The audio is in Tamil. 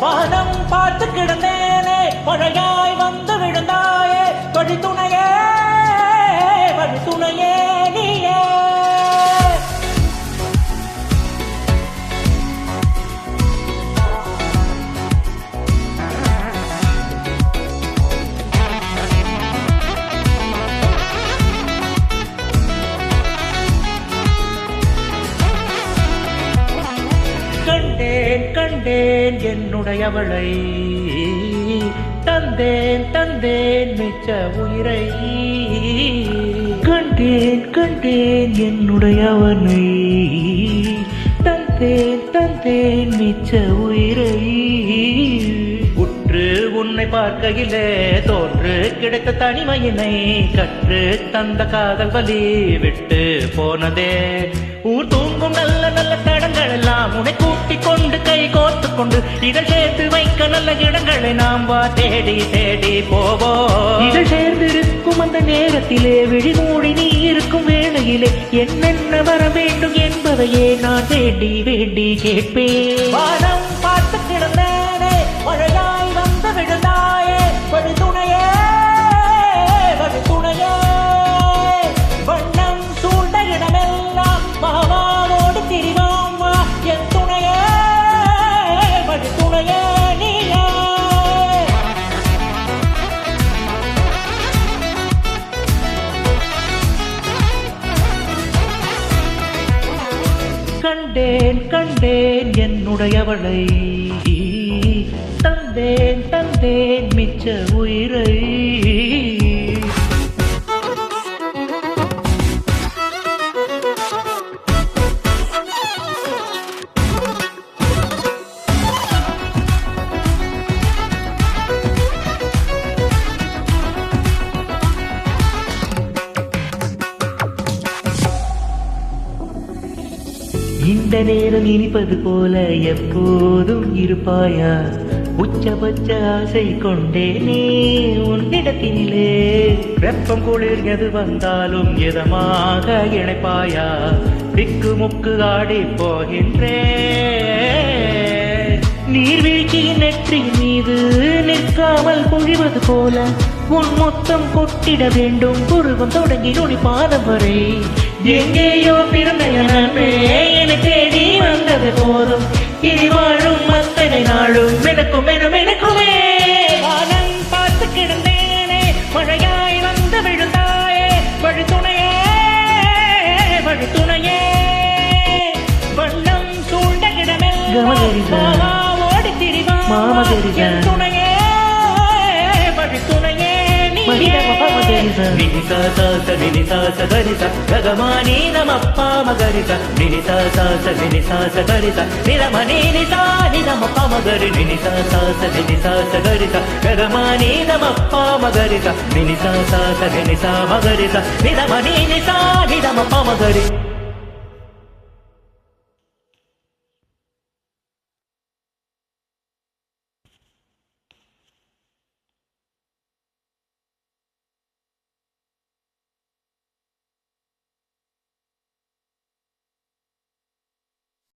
வானம் பார்த்து கிடந்தேனே மழையாய் வந்து விழுந்தாயே வழித்துணையே வழித்துணையே நீயே. கண்டேன் கண்டேன் என்னுடையவளை தந்தேன் தந்தேன் மிச்ச உயிரை. கண்டேன் கண்டேன் என்னுடையவனை தந்தேன் தந்தேன் மிச்ச உயிரை. உற்று உன்னை பார்க்கையிலே தோன்று கிடைத்த தனிமையினை கற்று தந்த காதல் வலி விட்டு போனதே. ஊர் தூங்கும் நல்ல நல்ல தடங்கள் எல்லாம் உன்னை கூட்டிக் கொண்டு கை கோர்த்து கொண்டு இதழ் சேர்த்து வைக்க நல்ல இடங்களை நாம் வா தேடி தேடி போவோம். இதழ் சேர்ந்திருக்கும் அந்த நேரத்திலே விழிமூடி நீ இருக்கும் வேளையிலே என்னென்ன வர வேண்டும் என்பதையே நான் வேண்டி வேண்டி கேட்பேன். வானம் பார்த்து கிடந்தேனே மழையாய் வந்து விழுந்தாயே வழித்துணையே வழித்துணையே. வண்ணம் சூழ்ந்த இடமெல்லாம் மாவாவோடு திரிவாம் வா என் துணையே வழித்துணையே நீயே. கண்டேன் கண்டேன் என்னுடையவளை தந்தேன் தந்தேன் மிச்ச உயிரை. இந்த நேரம் இனிப்பது போல எப்போதும் இருப்பாயா. உச்சபட்ச ஆசை கொண்டேனே உன்னிடத்தினிலே. வெப்பம் குளிர் எது வந்தாலும் இதமாக இணைப்பாயா. திக்கு முக்கு ஆடி போகின்றே. நீர்வீழ்ச்சியின் நெற்றி மீது நிற்காமல் பொழிவது போல உன் மொத்தம் கொட்டிட வேண்டும். புருவம் தொடங்கி நுனி பாதம் வரை எங்கேயோ பிறந்த நண்பே என தேடி வந்தது போதும். இனி வாழும் அத்தனை நாளும் எனக்கும் எனக்குமே. வானம் பார்த்து கிடந்தேனே மழையாய் வந்து விழுந்தாயே வழித்துணையே வழித்துணையே. வண்ணம் சூழ்ந்த இடமெல்லாம் ஓடி திரிவாம் என் துணையே வழித்துணையே நீயே. నినిసా సాస నినిసా సగరిస గగమాని నమప్ప మగరిస నినిసా సాస నినిసా సగరిస నిరమని నిసా నినమప్ప మగరి నినిసా సాస నినిసా సగరిస గగమాని నమప్ప మగరిస నినిసా సాస నినిసా మగరిస నిరమని నిసా నినమప్ప మగరి.